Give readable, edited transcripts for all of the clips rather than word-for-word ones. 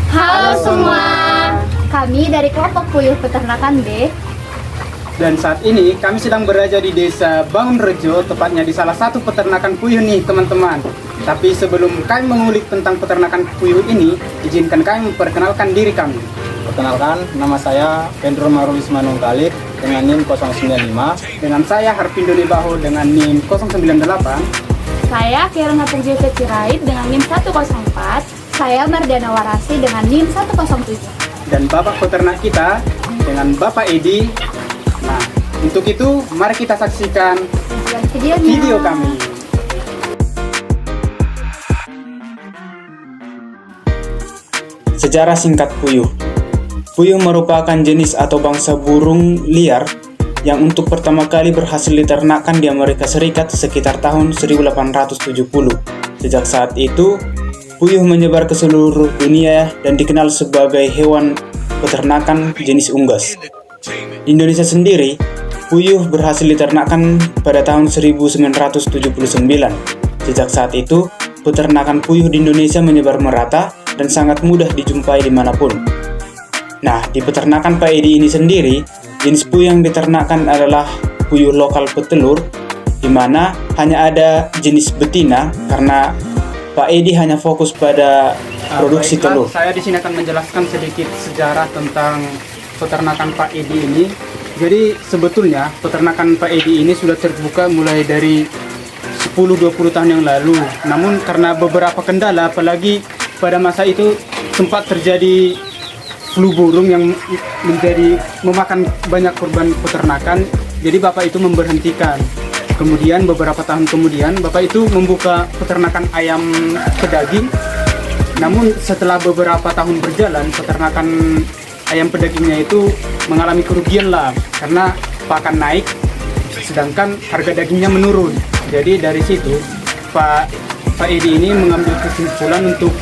Halo semua, kami dari kelompok Puyuh Peternakan B. Dan saat ini kami sedang berada di desa Bangunrejo, tepatnya di salah satu peternakan puyuh nih teman-teman. Tapi sebelum kami mengulik tentang peternakan puyuh ini, izinkan kami memperkenalkan diri kami. Perkenalkan, nama saya Pedro Marulis Manunggalit dengan NIM 095. Dengan saya Harpindo Nibaho dengan NIM 098. Saya Kirana Terjete Cirait dengan NIM 104. Saya Mardiana Warasi dengan NIM 107. Dan bapak peternak kita dengan Bapak Edi. Nah, untuk itu mari kita saksikan video kami. Sejarah singkat puyuh. Puyuh merupakan jenis atau bangsa burung liar yang untuk pertama kali berhasil diternakkan di Amerika Serikat sekitar tahun 1870. Sejak saat itu, puyuh menyebar ke seluruh dunia dan dikenal sebagai hewan peternakan jenis unggas. Di Indonesia sendiri, puyuh berhasil diternakkan pada tahun 1979. Sejak saat itu, peternakan puyuh di Indonesia menyebar merata dan sangat mudah dijumpai dimanapun. Nah, di peternakan Pak Edi ini sendiri, jenis puyuh yang diternakkan adalah puyuh lokal petelur, di mana hanya ada jenis betina karena Pak Edi hanya fokus pada produksi telur. Saya di sini akan menjelaskan sedikit sejarah tentang peternakan Pak Edi ini. Jadi sebetulnya peternakan Pak Edi ini sudah terbuka mulai dari 10-20 tahun yang lalu. Namun karena beberapa kendala, apalagi pada masa itu sempat terjadi flu burung yang memakan banyak korban peternakan. Jadi Bapak itu memberhentikan. Kemudian beberapa tahun kemudian Bapak itu membuka peternakan ayam pedaging. Namun setelah beberapa tahun berjalan, peternakan ayam pedagingnya itu mengalami kerugian lah karena pakan naik sedangkan harga dagingnya menurun. Jadi dari situ Pak Edi ini mengambil kesimpulan untuk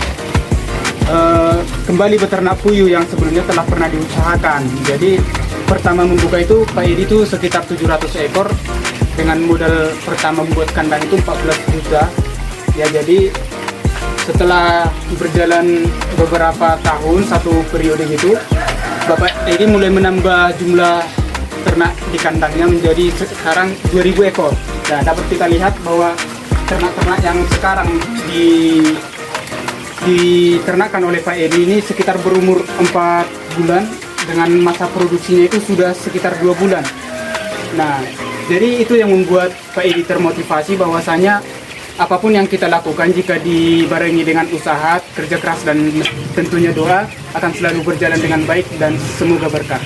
kembali beternak puyuh yang sebelumnya telah pernah diusahakan. Jadi pertama membuka itu Pak Edi itu sekitar 700 ekor dengan modal pertama membuat kandang itu 14 juta. Ya, jadi setelah berjalan beberapa tahun, satu periode gitu, Bapak Edi mulai menambah jumlah ternak di kandangnya menjadi sekarang 2000 ekor. Nah, dapat kita lihat bahwa ternak-ternak yang sekarang diternakkan oleh Pak Edi ini sekitar berumur 4 bulan dengan masa produksinya itu sudah sekitar 2 bulan. Nah, jadi itu yang membuat Pak Edi termotivasi bahwasanya apapun yang kita lakukan jika dibarengi dengan usaha, kerja keras dan tentunya doa akan selalu berjalan dengan baik dan semoga berkah.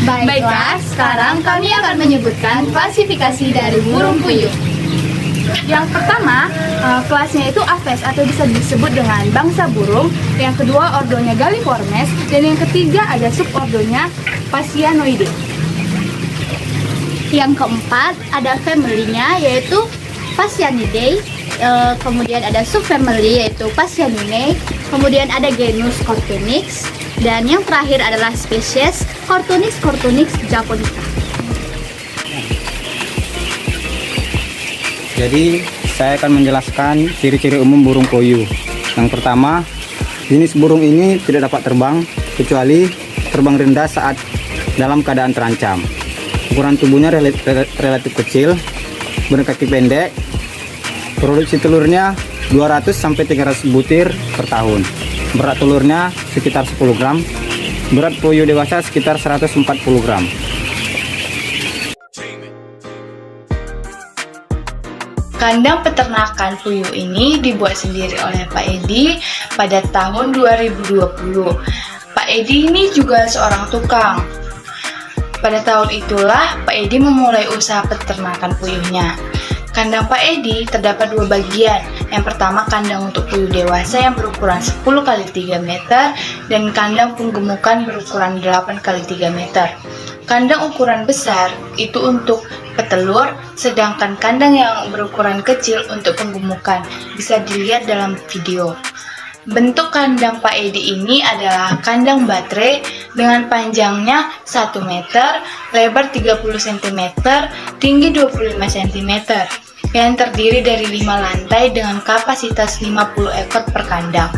Baiklah, sekarang kami akan menyebutkan klasifikasi dari burung puyuh. Yang pertama, kelasnya itu Aves atau bisa disebut dengan bangsa burung. Yang kedua, ordonya Galliformes. Dan yang ketiga ada subordonya Phasianoideae. Yang keempat, ada family-nya yaitu Phasianidae. Kemudian ada subfamily yaitu Phasianinae. Kemudian ada genus Cortunix. Dan yang terakhir adalah spesies Cortunix japonica. Jadi, saya akan menjelaskan ciri-ciri umum burung puyuh. Yang pertama, jenis burung ini tidak dapat terbang kecuali terbang rendah saat dalam keadaan terancam. Ukuran tubuhnya relatif kecil, berkaki pendek. Produksi telurnya 200-300 butir per tahun. Berat telurnya sekitar 10 gram. Berat puyuh dewasa sekitar 140 gram. Kandang peternakan puyuh ini dibuat sendiri oleh Pak Edi pada tahun 2020. Pak Edi ini juga seorang tukang. Pada tahun itulah Pak Edi memulai usaha peternakan puyuhnya. Kandang Pak Edi terdapat dua bagian. Yang pertama kandang untuk puyuh dewasa yang berukuran 10 x 3 meter dan kandang penggemukan berukuran 8 x 3 meter. Kandang ukuran besar itu untuk petelur, sedangkan kandang yang berukuran kecil untuk penggemukan. Bisa dilihat dalam video. Bentuk kandang Pak Edi ini adalah kandang baterai dengan panjangnya 1 meter, lebar 30 cm, tinggi 25 cm, yang terdiri dari 5 lantai dengan kapasitas 50 ekor per kandang.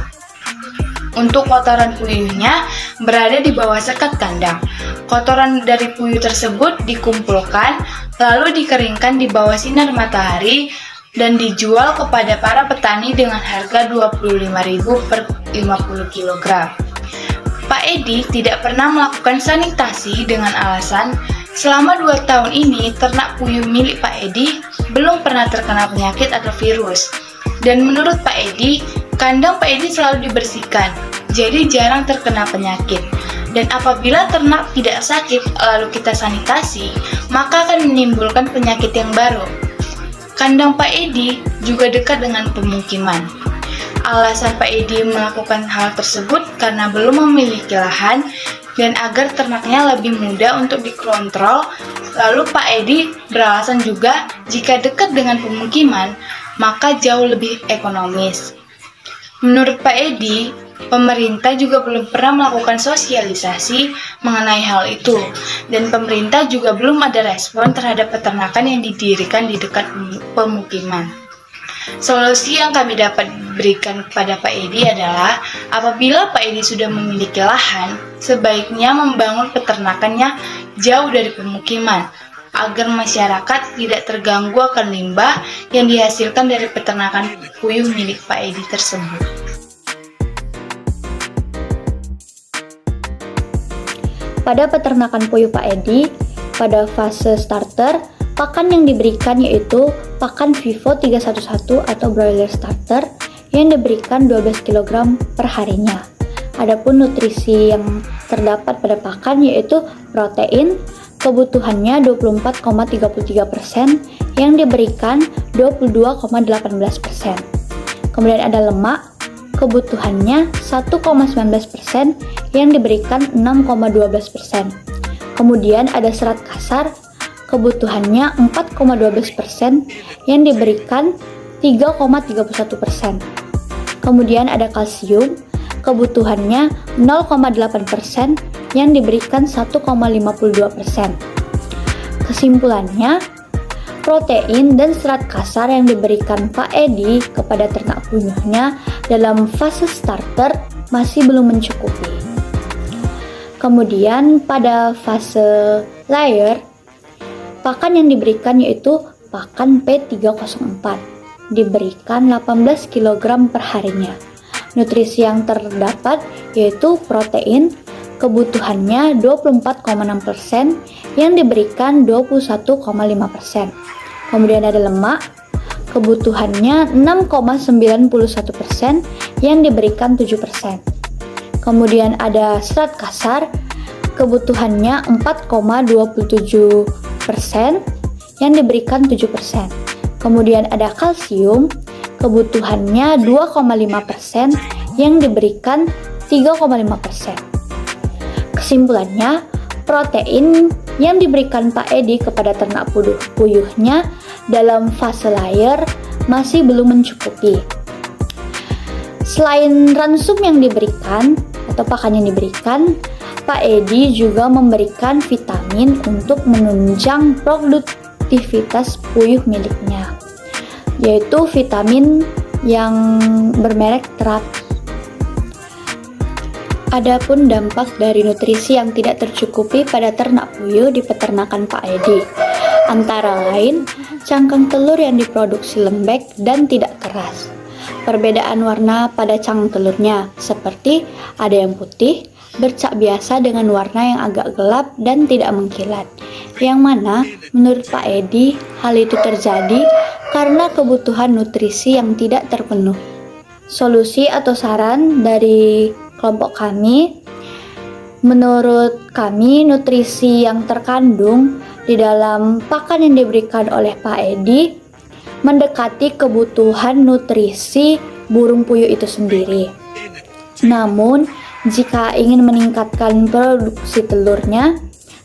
Untuk kotoran puyuhnya berada di bawah sekat kandang. Kotoran dari puyuh tersebut dikumpulkan lalu dikeringkan di bawah sinar matahari dan dijual kepada para petani dengan harga Rp25.000 per 50 kg. Pak Edi tidak pernah melakukan sanitasi dengan alasan selama 2 tahun ini ternak puyuh milik Pak Edi belum pernah terkena penyakit atau virus. Dan menurut Pak Edi, kandang Pak Edi selalu dibersihkan, jadi jarang terkena penyakit. Dan apabila ternak tidak sakit lalu kita sanitasi, maka akan menimbulkan penyakit yang baru. Kandang Pak Edi juga dekat dengan pemukiman. Alasan Pak Edi melakukan hal tersebut karena belum memiliki lahan dan agar ternaknya lebih mudah untuk dikontrol. Lalu Pak Edi beralasan juga jika dekat dengan pemukiman, maka jauh lebih ekonomis. Menurut Pak Edi, pemerintah juga belum pernah melakukan sosialisasi mengenai hal itu, dan pemerintah juga belum ada respon terhadap peternakan yang didirikan di dekat pemukiman. Solusi yang kami dapat berikan kepada Pak Edi adalah apabila Pak Edi sudah memiliki lahan, sebaiknya membangun peternakannya jauh dari pemukiman agar masyarakat tidak terganggu akan limbah yang dihasilkan dari peternakan puyuh milik Pak Edi tersebut. Pada peternakan puyuh Pak Edi, pada fase starter, pakan yang diberikan yaitu pakan Vivo 311 atau broiler starter yang diberikan 12 kg per harinya. Adapun nutrisi yang terdapat pada pakan yaitu protein, kebutuhannya 24,33% yang diberikan 22,18%. Kemudian ada lemak, kebutuhannya 1,19% yang diberikan 6,12%. Kemudian ada serat kasar, kebutuhannya 4,12% yang diberikan 3,31%. Kemudian ada kalsium, kebutuhannya 0,8% yang diberikan 1,52%. Kesimpulannya, protein dan serat kasar yang diberikan Pak Edi kepada ternak puyuhnya dalam fase starter masih belum mencukupi. Kemudian pada fase layer, pakan yang diberikan yaitu pakan P304, diberikan 18 kg per harinya. Nutrisi yang terdapat yaitu protein, kebutuhannya 24,6% yang diberikan 21,5%. Kemudian ada lemak, kebutuhannya 6,91% yang diberikan 7%. Kemudian ada serat kasar, kebutuhannya 4,27% yang diberikan 7%. Kemudian ada kalsium, kebutuhannya 2,5% yang diberikan 3,5%. Kesimpulannya, protein yang diberikan Pak Edi kepada ternak puyuhnya dalam fase layer masih belum mencukupi. Selain ransum yang diberikan atau pakan yang diberikan, Pak Edi juga memberikan vitamin untuk menunjang produktivitas puyuh miliknya, yaitu vitamin yang bermerek Trap. Adapun dampak dari nutrisi yang tidak tercukupi pada ternak puyuh di peternakan Pak Edi, antara lain cangkang telur yang diproduksi lembek dan tidak keras. Perbedaan warna pada cangkang telurnya, seperti ada yang putih, bercak biasa dengan warna yang agak gelap dan tidak mengkilat. Yang mana menurut Pak Edi hal itu terjadi karena kebutuhan nutrisi yang tidak terpenuhi. Solusi atau saran dari kelompok kami, menurut kami nutrisi yang terkandung di dalam pakan yang diberikan oleh Pak Edi mendekati kebutuhan nutrisi burung puyuh itu sendiri. Namun, jika ingin meningkatkan produksi telurnya,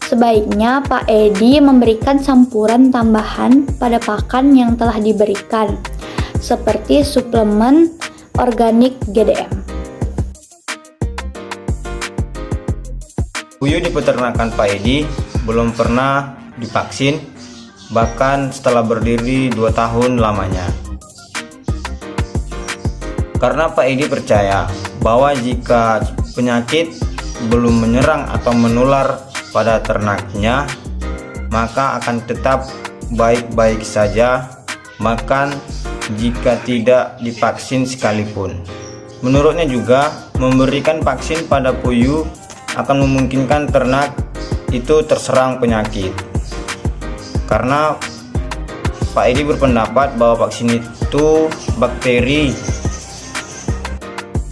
sebaiknya Pak Edi memberikan campuran tambahan pada pakan yang telah diberikan, seperti suplemen organik GDM. Puyuh di peternakan Pak Edi belum pernah divaksin, bahkan setelah berdiri 2 tahun lamanya. Karena Pak Edi percaya bahwa jika penyakit belum menyerang atau menular pada ternaknya, maka akan tetap baik-baik saja makan jika tidak divaksin sekalipun. Menurutnya juga, memberikan vaksin pada puyuh akan memungkinkan ternak itu terserang penyakit. Karena Pak Edi berpendapat bahwa vaksin itu bakteri.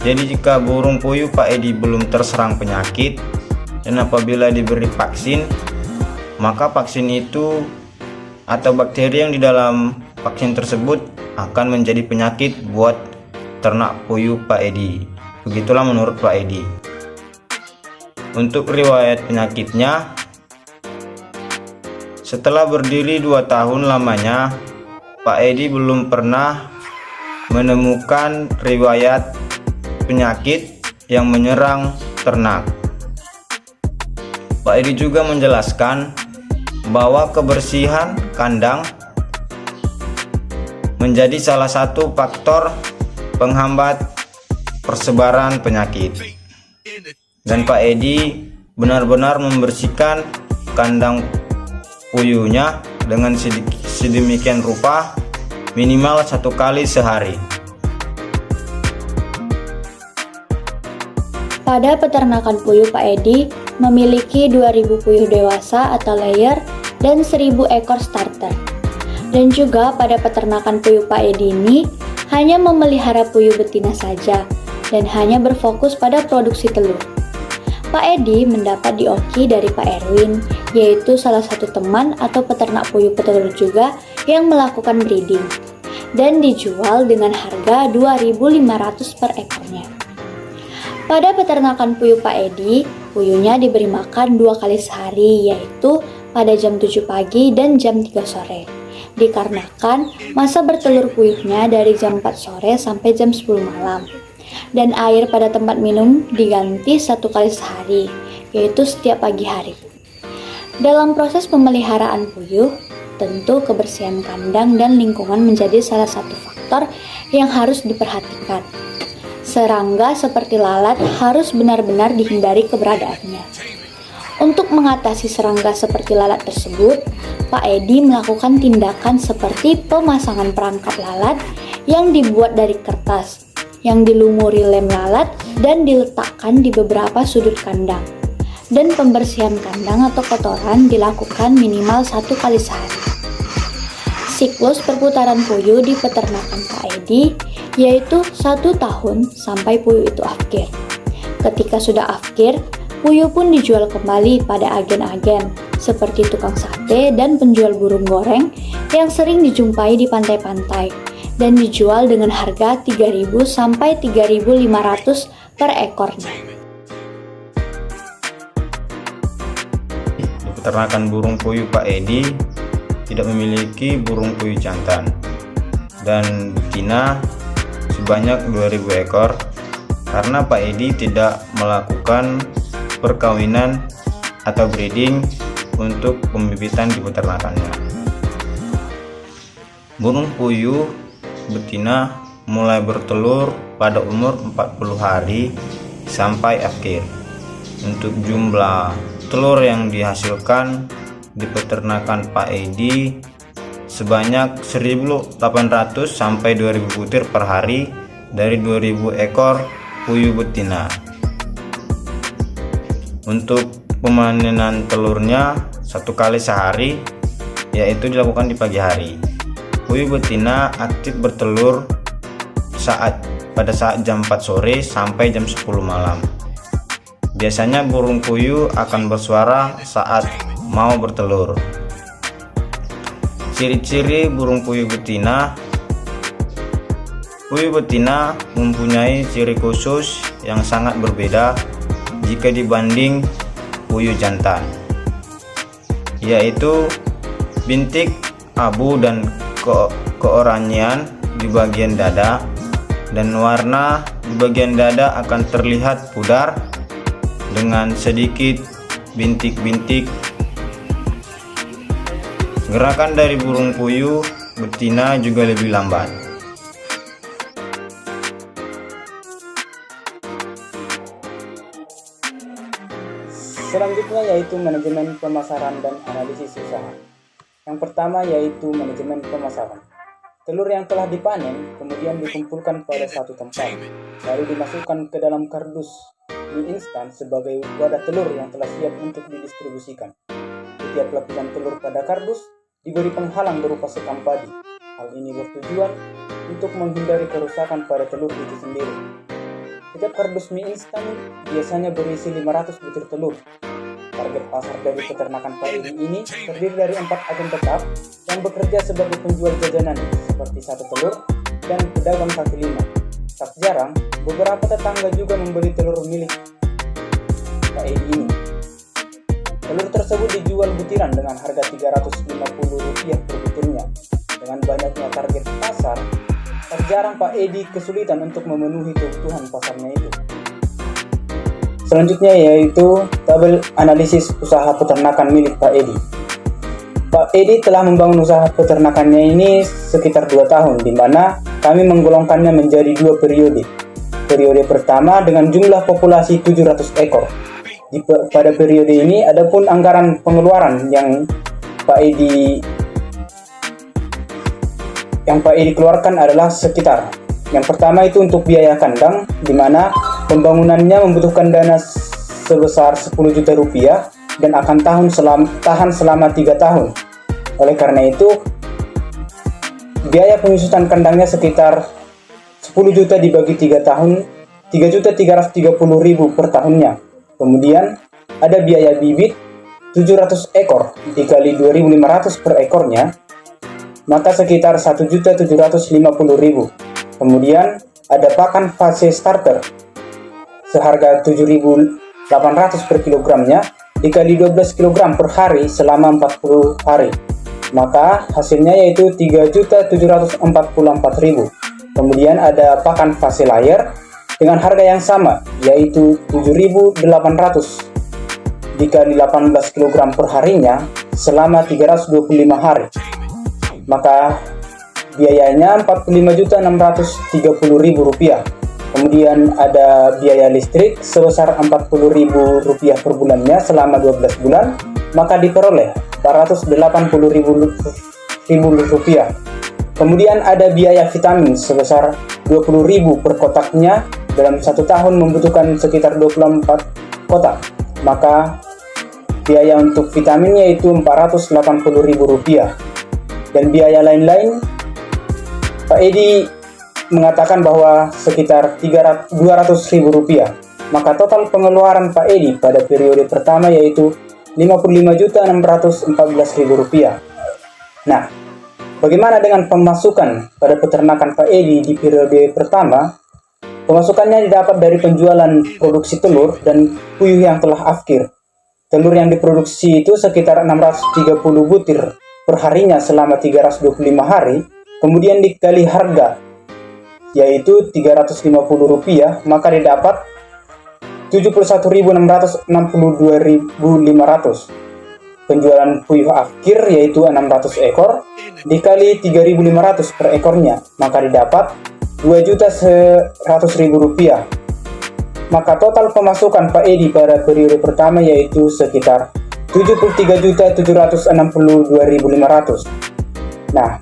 Jadi jika burung puyuh Pak Edi belum terserang penyakit dan apabila diberi vaksin, maka vaksin itu atau bakteri yang di dalam vaksin tersebut akan menjadi penyakit buat ternak puyuh Pak Edi. Begitulah menurut Pak Edi. Untuk riwayat penyakitnya, setelah berdiri 2 tahun lamanya, Pak Edi belum pernah menemukan riwayat penyakit yang menyerang ternak. Pak Edi juga menjelaskan bahwa kebersihan kandang menjadi salah satu faktor penghambat persebaran penyakit. Dan Pak Edi benar-benar membersihkan kandang puyuhnya dengan sedemikian rupa minimal 1 kali sehari. Pada peternakan puyuh Pak Edi memiliki 2000 puyuh dewasa atau layer dan 1000 ekor starter. Dan juga pada peternakan puyuh Pak Edi ini hanya memelihara puyuh betina saja dan hanya berfokus pada produksi telur. Pak Edi mendapat dioki dari Pak Erwin, yaitu salah satu teman atau peternak puyuh petelur juga yang melakukan breeding, dan dijual dengan harga 2.500 per ekornya. Pada peternakan puyuh Pak Edi, puyuhnya diberi makan 2 kali sehari, yaitu pada jam 7 pagi dan jam 3 sore. Dikarenakan masa bertelur puyuhnya dari jam 4 sore sampai jam 10 malam. Dan air pada tempat minum diganti 1 kali sehari, yaitu setiap pagi hari. Dalam proses pemeliharaan puyuh, tentu kebersihan kandang dan lingkungan menjadi salah satu faktor yang harus diperhatikan. Serangga seperti lalat harus benar-benar dihindari keberadaannya. Untuk mengatasi serangga seperti lalat tersebut, Pak Edi melakukan tindakan seperti pemasangan perangkap lalat yang dibuat dari kertas, yang dilumuri lem lalat dan diletakkan di beberapa sudut kandang. Dan pembersihan kandang atau kotoran dilakukan minimal 1 kali sehari. Siklus perputaran puyuh di peternakan Pak Edi yaitu 1 tahun sampai puyuh itu afkir. Ketika sudah afkir, puyuh pun dijual kembali pada agen-agen seperti tukang sate dan penjual burung goreng yang sering dijumpai di pantai-pantai dan dijual dengan harga 3.000 sampai 3.500 per ekornya. Di peternakan burung puyuh Pak Edi tidak memiliki burung puyuh jantan dan betina sebanyak 2.000 ekor karena Pak Edi tidak melakukan perkawinan atau breeding untuk pembibitan di peternakannya. Burung puyuh betina mulai bertelur pada umur 40 hari sampai akhir. Untuk jumlah telur yang dihasilkan di peternakan Pak Edi sebanyak 1.800 sampai 2.000 butir per hari dari 2.000 ekor puyuh betina. Untuk pemanenan telurnya 1 kali sehari, yaitu dilakukan di pagi hari. Puyuh betina aktif bertelur pada saat jam 4 sore sampai jam 10 malam. Biasanya burung puyuh akan bersuara saat mau bertelur. Ciri-ciri burung puyuh betina. Puyuh betina mempunyai ciri khusus yang sangat berbeda jika dibanding puyuh jantan, yaitu bintik abu dan keoranyean di bagian dada, dan warna di bagian dada akan terlihat pudar dengan sedikit bintik-bintik. Gerakan dari burung puyuh betina juga lebih lambat. Selanjutnya yaitu manajemen pemasaran dan analisis usaha. Yang pertama yaitu manajemen pemasaran. Telur yang telah dipanen kemudian dikumpulkan pada satu tempat, lalu dimasukkan ke dalam kardus mie instan sebagai wadah telur yang telah siap untuk didistribusikan. Setiap lapisan telur pada kardus diberi penghalang berupa sekam padi. Hal ini bertujuan untuk menghindari kerusakan pada telur itu sendiri. Setiap kardus mie instan biasanya berisi 500 butir telur. Target pasar dari peternakan Pak Edi ini terdiri dari 4 agen tetap yang bekerja sebagai penjual jajanan seperti sate telur dan pedagang kaki lima. Tak jarang, beberapa tetangga juga membeli telur milik Pak Edi ini. Telur tersebut dijual butiran dengan harga Rp350 per butirnya. Dengan banyaknya target pasar, tak jarang Pak Edi kesulitan untuk memenuhi kebutuhan pasarnya itu. Selanjutnya yaitu tabel analisis usaha peternakan milik Pak Edi. Pak Edi telah membangun usaha peternakannya ini sekitar 2 tahun, di mana kami menggolongkannya menjadi 2 periode. Periode pertama dengan jumlah populasi 700 ekor. Pada periode ini adapun anggaran pengeluaran yang Pak Edi keluarkan adalah sekitar. Yang pertama itu untuk biaya kandang, di mana pembangunannya membutuhkan dana sebesar Rp10 juta dan akan tahan selama 3 tahun. Oleh karena itu, biaya penyusutan kandangnya sekitar 10 juta dibagi 3 tahun, Rp3.330.000 per tahunnya. Kemudian ada biaya bibit 700 ekor dikali 2.500 per ekornya, maka sekitar Rp1.750.000. Kemudian ada pakan fase starter seharga 7.800 per kilogramnya dikali 12 kg per hari selama 40 hari. Maka hasilnya yaitu Rp3.744.000. Kemudian ada pakan fase layer dengan harga yang sama yaitu 7.800 dikali 18 kg per harinya selama 325 hari. Maka biayanya Rp45.630.000. Kemudian ada biaya listrik sebesar Rp40.000 per bulannya selama 12 bulan, maka diperoleh Rp480.000. Kemudian ada biaya vitamin sebesar Rp20.000 per kotaknya, dalam 1 tahun membutuhkan sekitar 24 kotak, maka biaya untuk vitaminnya itu Rp480.000. Dan biaya lain-lain, Pak Edi mengatakan bahwa sekitar Rp200.000. Maka total pengeluaran Pak Edi pada periode pertama yaitu Rp55.614.000. Nah, bagaimana dengan pemasukan pada peternakan Pak Edi di periode pertama? Pemasukannya didapat dari penjualan produksi telur dan puyuh yang telah afkir. Telur yang diproduksi itu sekitar 630 butir per harinya selama 325 hari, kemudian dikali harga yaitu Rp350, maka didapat Rp71.662.500. Penjualan puyuh afkir yaitu 600 ekor dikali 3.500 per ekornya, maka didapat Rp2.100.000. Maka total pemasukan Pak Edi pada periode pertama yaitu sekitar Rp73.762.500. Nah,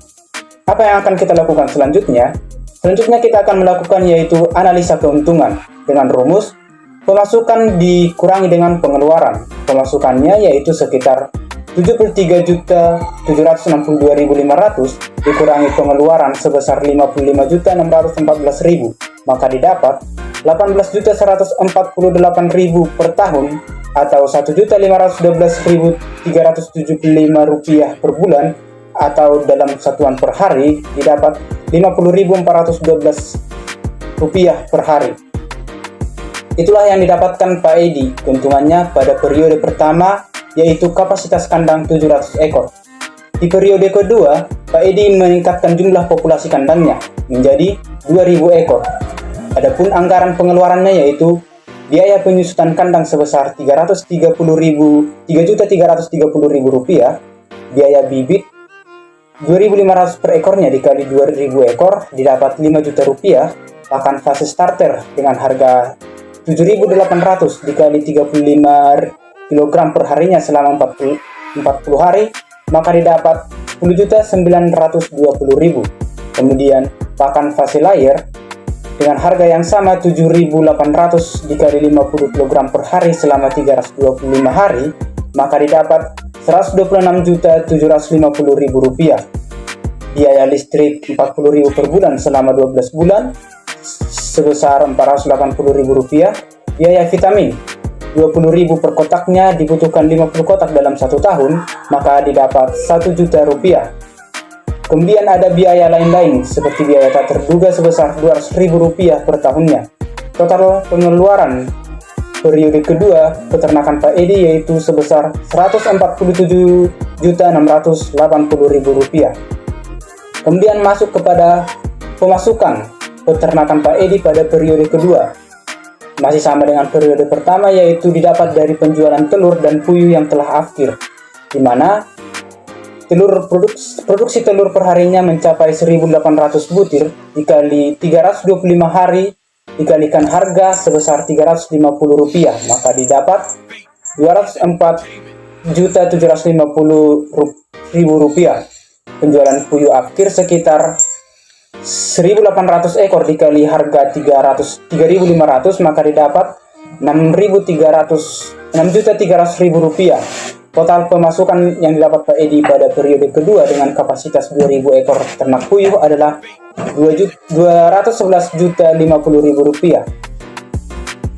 apa yang akan kita lakukan selanjutnya? Selanjutnya kita akan melakukan yaitu analisa keuntungan dengan rumus pemasukan dikurangi dengan pengeluaran. Pemasukannya yaitu sekitar Rp73.762.500 dikurangi pengeluaran sebesar Rp55.614.000, maka didapat Rp18.148.000 per tahun atau Rp1.512.375 per bulan, atau dalam satuan per hari didapat Rp50.412 per hari. Itulah yang didapatkan Pak Edi keuntungannya pada periode pertama yaitu kapasitas kandang 700 ekor. Di periode kedua, Pak Edi meningkatkan jumlah populasi kandangnya menjadi 2.000 ekor. Adapun anggaran pengeluarannya yaitu biaya penyusutan kandang sebesar Rp330.000, biaya bibit Rp2.500 per ekornya dikali 2.000 ekor didapat Rp5 juta, pakan fase starter dengan harga Rp7.800 dikali 35 kg per harinya selama 40 hari, maka didapat 10.920.000. Kemudian pakan Fasilayer dengan harga yang sama 7.800 dikali 50 kg per hari selama 325 hari, maka didapat 126.750.000 rupiah. Biaya listrik 40.000 per bulan selama 12 bulan sebesar 480.000 rupiah. Biaya vitamin 20.000 per kotaknya, dibutuhkan 50 kotak dalam 1 tahun, maka didapat 1 juta rupiah. Kemudian ada biaya lain-lain seperti biaya tak terduga sebesar 200.000 rupiah per tahunnya. Total pengeluaran periode kedua peternakan Pak Edi yaitu sebesar 147.680.000 rupiah. Kemudian masuk kepada pemasukan peternakan Pak Edi pada periode kedua. Masih sama dengan periode pertama, yaitu didapat dari penjualan telur dan puyuh yang telah afkir, di mana produksi telur perharinya mencapai 1.800 butir dikali 325 hari dikalikan harga sebesar 350 rupiah, maka didapat 204.750.000 rupiah. Penjualan puyuh afkir sekitar 1.800 ekor dikali harga 3.500, maka didapat 6.300.000 rupiah. Total pemasukan yang didapat Pak Edi pada periode kedua dengan kapasitas 2.000 ekor ternak puyuh adalah 211.050.000 rupiah.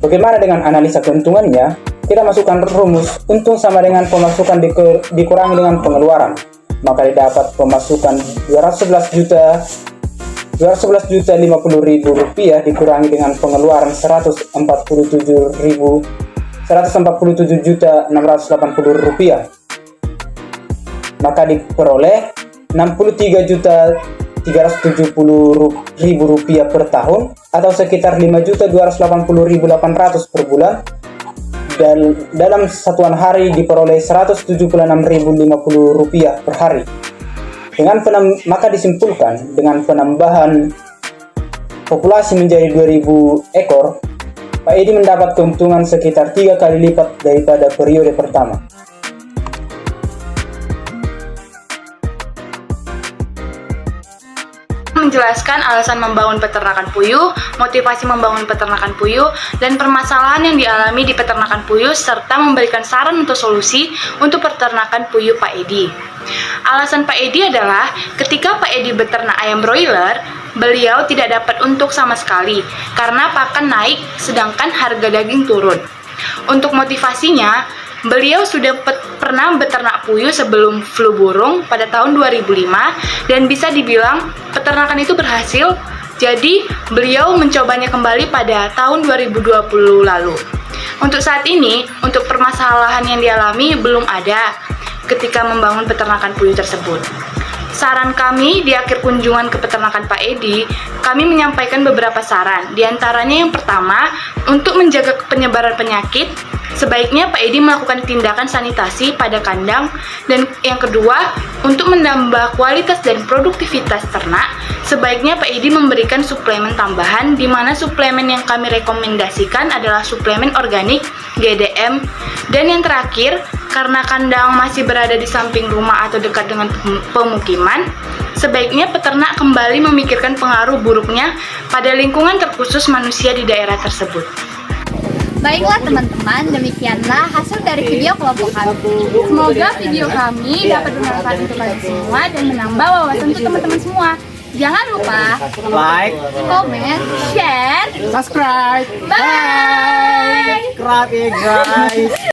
Bagaimana dengan analisa keuntungannya? Kita masukkan rumus untung sama dengan pemasukan dikurangi dengan pengeluaran, maka didapat pemasukan 211.050.000 rupiah dikurangi dengan pengeluaran 147.680.000 rupiah, maka diperoleh 63.370.000 rupiah per tahun atau sekitar 5.280.800 per bulan. Dan dalam satuan hari diperoleh 176.050 rupiah per hari. Maka disimpulkan dengan penambahan populasi menjadi 2.000 ekor, Pak Edi mendapat keuntungan sekitar 3 kali lipat daripada periode pertama. Menjelaskan alasan membangun peternakan puyuh, motivasi membangun peternakan puyuh, dan permasalahan yang dialami di peternakan puyuh, serta memberikan saran untuk solusi untuk peternakan puyuh Pak Edi. Alasan Pak Edi adalah ketika Pak Edi beternak ayam broiler, beliau tidak dapat untung sama sekali karena pakan naik sedangkan harga daging turun. Untuk motivasinya, beliau sudah pernah beternak puyuh sebelum flu burung pada tahun 2005 dan bisa dibilang peternakan itu berhasil. Jadi beliau mencobanya kembali pada tahun 2020 lalu. Untuk saat ini, untuk permasalahan yang dialami belum ada ketika membangun peternakan puyuh tersebut. Saran kami di akhir kunjungan ke peternakan Pak Edi, kami menyampaikan beberapa saran. Di antaranya yang pertama, untuk menjaga penyebaran penyakit, sebaiknya Pak Edi melakukan tindakan sanitasi pada kandang. Dan yang kedua, untuk menambah kualitas dan produktivitas ternak, sebaiknya Pak Edi memberikan suplemen tambahan, di mana suplemen yang kami rekomendasikan adalah suplemen organik, GDM. Dan yang terakhir, karena kandang masih berada di samping rumah atau dekat dengan pemukiman, sebaiknya peternak kembali memikirkan pengaruh buruknya pada lingkungan terkhusus manusia di daerah tersebut. Baiklah teman-teman, demikianlah hasil dari video kelompok kami. Semoga video kami dapat bermanfaat untuk kalian semua dan menambah wawasan untuk teman-teman semua. Jangan lupa Like, komen, share, Subscribe. bye! subscribe ya guys.